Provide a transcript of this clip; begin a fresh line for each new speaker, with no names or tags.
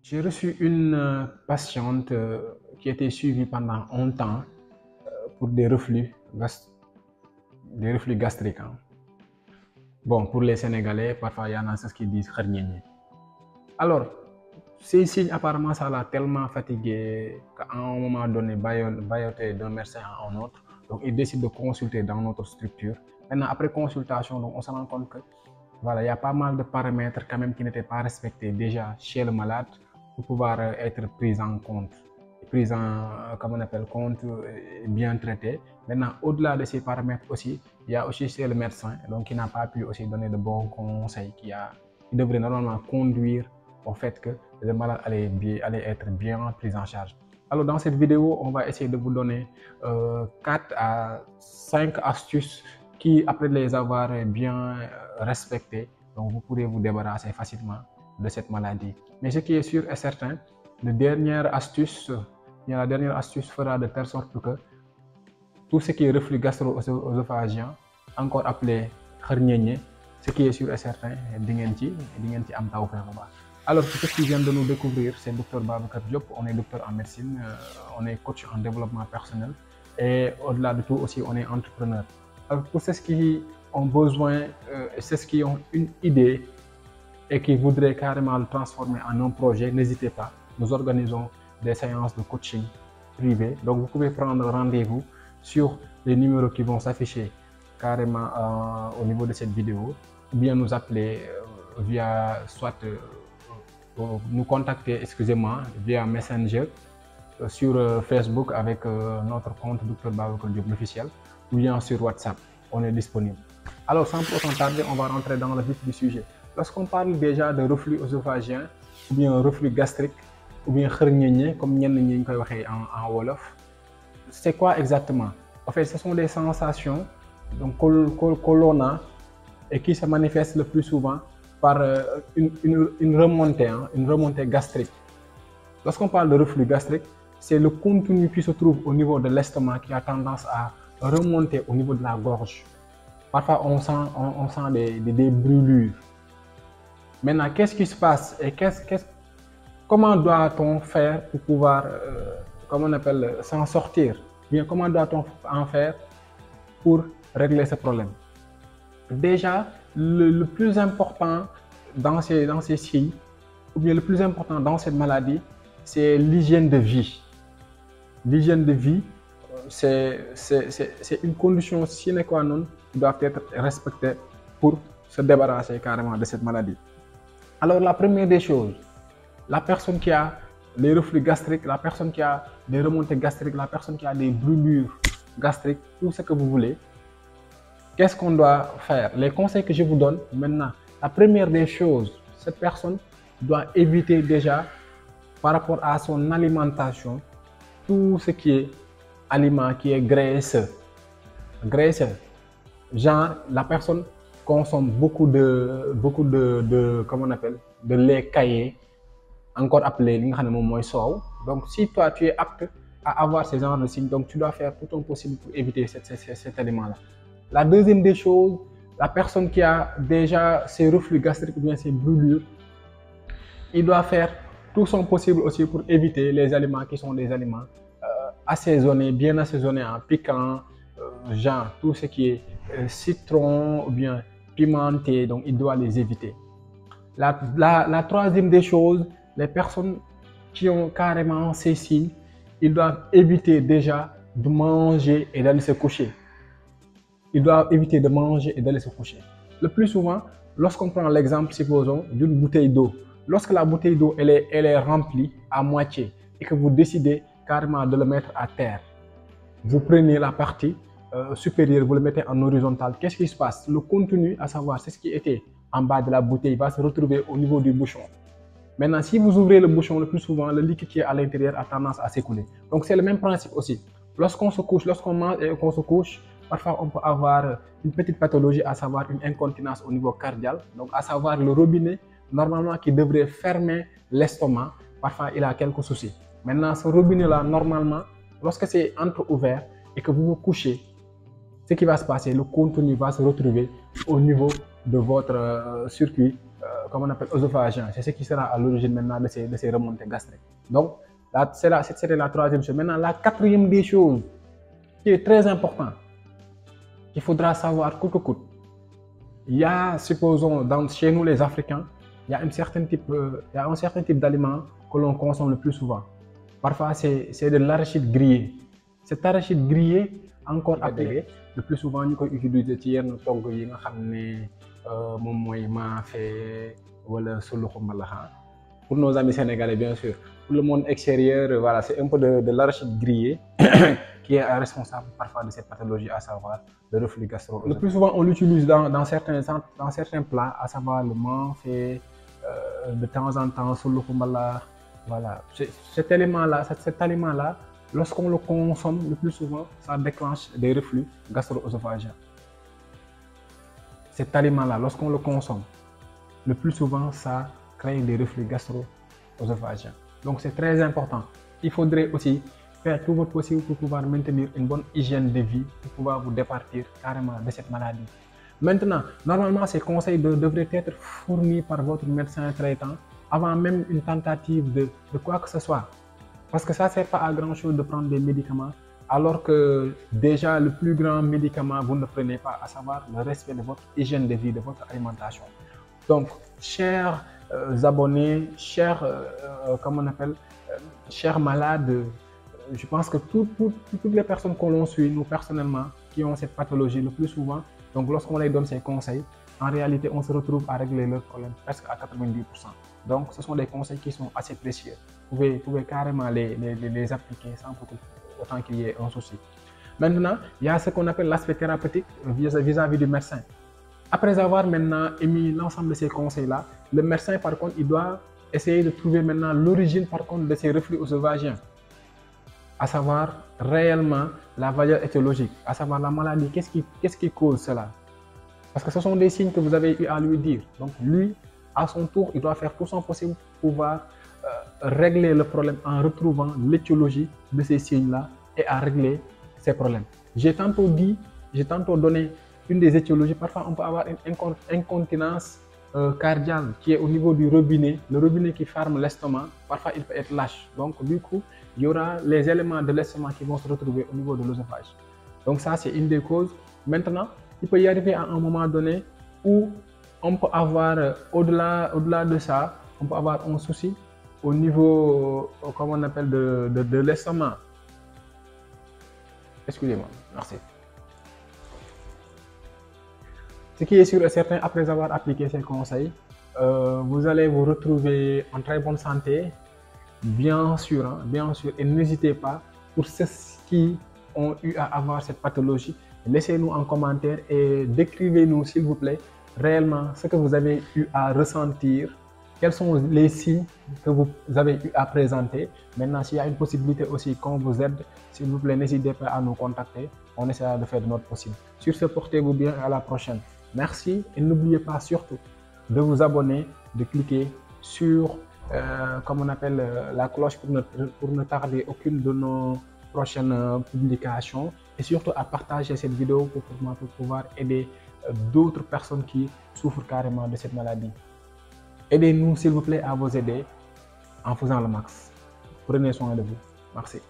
J'ai reçu une patiente qui était suivie pendant un temps pour des reflux gastriques, hein. Bon, pour les Sénégalais, parfois il y en a ceux qui disent hernier. Alors, ces signes, apparemment, ça l'a tellement fatigué qu'à un moment donné, bailloté d'un médecin à un autre. Donc, il décide de consulter dans notre structure. Maintenant, après consultation, donc, on se rend compte que voilà, il y a pas mal de paramètres quand même qui n'étaient pas respectés déjà chez le malade pour pouvoir être pris en compte, pris en, comme on appelle, compte, bien traité. Maintenant, au-delà de ces paramètres aussi, il y a aussi chez le médecin, donc qui n'a pas pu aussi donner de bons conseils, qui devrait normalement conduire au fait que le malade allait être bien pris en charge. Alors dans cette vidéo, on va essayer de vous donner 4 à 5 astuces qui, après les avoir bien respectées, donc vous pourrez vous débarrasser facilement de cette maladie. Mais ce qui est sûr et certain, la dernière astuce fera de telle sorte que tout ce qui est reflux gastro-œsophagien, encore appelé hernie, ce qui est sûr et certain, alors, pour ceux qui viennent de nous découvrir, c'est le Dr Babacar Diop, on est docteur en médecine, on est coach en développement personnel et au-delà de tout aussi, on est entrepreneur. Alors, pour ceux qui ont besoin, ceux qui ont une idée et qui voudraient carrément le transformer en un projet, n'hésitez pas, nous organisons des séances de coaching privé. Donc, vous pouvez prendre rendez-vous sur les numéros qui vont s'afficher carrément au niveau de cette vidéo ou bien nous appeler via soit nous contacter, excusez-moi, via Messenger sur Facebook avec notre compte Dr Babacar Diop l'officiel ou bien sur WhatsApp, on est disponible. Alors sans plus tarder, on va rentrer dans le vif du sujet. Lorsqu'on parle déjà de reflux œsophagien ou bien reflux gastrique ou bien hernie comme ñenn ñi ñu koy waxee en wolof, c'est quoi exactement? En fait, ce sont des sensations donc que l'on a et qui se manifestent le plus souvent par une remontée gastrique. Lorsqu'on parle de reflux gastrique, c'est le contenu qui se trouve au niveau de l'estomac qui a tendance à remonter au niveau de la gorge. Parfois, on sent des brûlures. Maintenant, qu'est-ce qui se passe et comment doit-on faire pour pouvoir, comment on appelle, s'en sortir? Bien, comment doit-on en faire pour régler ce problème? Déjà, le plus important dans ces signes, ou bien le plus important dans cette maladie, c'est l'hygiène de vie. L'hygiène de vie, c'est une condition sine qua non qui doit être respectée pour se débarrasser carrément de cette maladie. Alors, la première des choses, la personne qui a les reflux gastriques, la personne qui a des remontées gastriques, la personne qui a des brûlures gastriques, tout ce que vous voulez, qu'est-ce qu'on doit faire? Les conseils que je vous donne maintenant, la première des choses, cette personne doit éviter déjà par rapport à son alimentation tout ce qui est aliment qui est graisseux. Graisseux. Genre, la personne consomme beaucoup de comment on appelle, de lait caillé, encore appelé sow. Donc, si toi tu es apte à avoir ce genre de signes, donc tu dois faire tout ton possible pour éviter cet aliment-là. La deuxième des choses, la personne qui a déjà ses reflux gastriques ou bien ses brûlures, il doit faire tout son possible aussi pour éviter les aliments qui sont des aliments assaisonnés, bien assaisonnés en piquant, genre tout ce qui est citron ou bien pimenté, donc il doit les éviter. La troisième des choses, les personnes qui ont carrément ces signes, ils doivent éviter déjà de manger et d'aller se coucher. Ils doivent éviter de manger et d'aller se coucher. Le plus souvent, lorsqu'on prend l'exemple, supposons, d'une bouteille d'eau, lorsque la bouteille d'eau elle est remplie à moitié et que vous décidez carrément de le mettre à terre, vous prenez la partie supérieure, vous le mettez en horizontal, qu'est-ce qui se passe? Le contenu, à savoir, c'est ce qui était en bas de la bouteille, va se retrouver au niveau du bouchon. Maintenant, si vous ouvrez le bouchon, le plus souvent, le liquide qui est à l'intérieur a tendance à s'écouler. Donc, c'est le même principe aussi. Lorsqu'on se couche, lorsqu'on mange et qu'on se couche, parfois on peut avoir une petite pathologie, à savoir une incontinence au niveau cardiaque. Donc, à savoir le robinet, normalement, qui devrait fermer l'estomac, parfois il a quelques soucis. Maintenant, ce robinet-là, normalement, lorsque c'est entre-ouvert et que vous vous couchez, ce qui va se passer, le contenu va se retrouver au niveau de votre circuit comme on appelle, œsophagien. C'est ce qui sera à l'origine maintenant de ces remontées gastriques. Donc, c'était la troisième chose. Maintenant, la quatrième des choses qui est très important, qu'il faudra savoir coûte que coûte. Il y a, supposons, chez nous les Africains, il y a un certain type d'aliments que l'on consomme le plus souvent. Parfois, c'est de l'arachide grillé. Cet arachide grillé, encore appelé, le plus souvent, nous utilisons ci yenn togg yi nga xam ne moom mooy maafe wala suluxu mbalax. Pour nos amis sénégalais, bien sûr. Pour le monde extérieur, voilà, c'est un peu de l'arachide grillé qui est responsable parfois de cette pathologie, à savoir le reflux gastro-œsophagien. Le plus souvent, on l'utilise dans certains plats, à savoir le maafe, de temps en temps, suluxu mbalax. Voilà, cet aliment-là, lorsqu'on le consomme le plus souvent, ça déclenche des reflux gastro-œsophagiens. Cet aliment-là, lorsqu'on le consomme, le plus souvent, ça crée des reflux gastro-œsophagiens. Donc c'est très important. Il faudrait aussi faire tout votre possible pour pouvoir maintenir une bonne hygiène de vie, pour pouvoir vous départir carrément de cette maladie. Maintenant, normalement, ces conseils devraient être fournis par votre médecin traitant avant même une tentative de quoi que ce soit. Parce que ça ne sert pas à grand chose de prendre des médicaments, alors que déjà le plus grand médicament, vous ne prenez pas, à savoir le respect de votre hygiène de vie, de votre alimentation. Donc, chers abonnés, chers, comment on appelle, chers malades, je pense que toutes les personnes que l'on suit, nous personnellement, qui ont cette pathologie le plus souvent, donc lorsqu'on les donne ces conseils, en réalité, on se retrouve à régler leurs problèmes presque à 90%. Donc, ce sont des conseils qui sont assez précieux. Vous pouvez carrément les appliquer sans autant qu'il y ait un souci. Maintenant, il y a ce qu'on appelle l'aspect thérapeutique vis-à-vis du médecin. Après avoir maintenant émis l'ensemble de ces conseils-là, le médecin, par contre, il doit essayer de trouver maintenant l'origine, par contre, de ces reflux œsophagiens. À savoir réellement la valeur étiologique, à savoir la maladie, qu'est-ce qui cause cela? Parce que ce sont des signes que vous avez eu à lui dire. Donc lui, à son tour, il doit faire tout son possible pour pouvoir régler le problème en retrouvant l'étiologie de ces signes-là et à régler ces problèmes. J'ai tantôt donné une des étiologies. Parfois, on peut avoir une incontinence cardiaque qui est au niveau du robinet, le robinet qui ferme l'estomac. Parfois, il peut être lâche. Donc, du coup, il y aura les éléments de l'estomac qui vont se retrouver au niveau de l'œsophage. Donc, ça, c'est une des causes. Maintenant, il peut y arriver à un moment donné où on peut avoir, au-delà de ça, on peut avoir un souci au niveau, comment on appelle, de l'estomac. Excusez-moi, merci. Ce qui est sûr et certain, après avoir appliqué ces conseils, vous allez vous retrouver en très bonne santé, bien sûr, et n'hésitez pas, pour ceux qui ont eu à avoir cette pathologie, laissez-nous en commentaire et décrivez-nous, s'il vous plaît, réellement ce que vous avez eu à ressentir, quels sont les signes que vous avez eu à présenter. Maintenant, s'il y a une possibilité aussi qu'on vous aide, s'il vous plaît, n'hésitez pas à nous contacter. On essaiera de faire de notre possible. Sur ce, portez-vous bien et à la prochaine. Merci et n'oubliez pas surtout de vous abonner, de cliquer sur, comme on appelle, la cloche pour ne tarder aucune de nos prochaines publications et surtout à partager cette vidéo pour pouvoir aider d'autres personnes qui souffrent carrément de cette maladie. Aidez-nous s'il vous plaît à vous aider en faisant le max. Prenez soin de vous. Merci.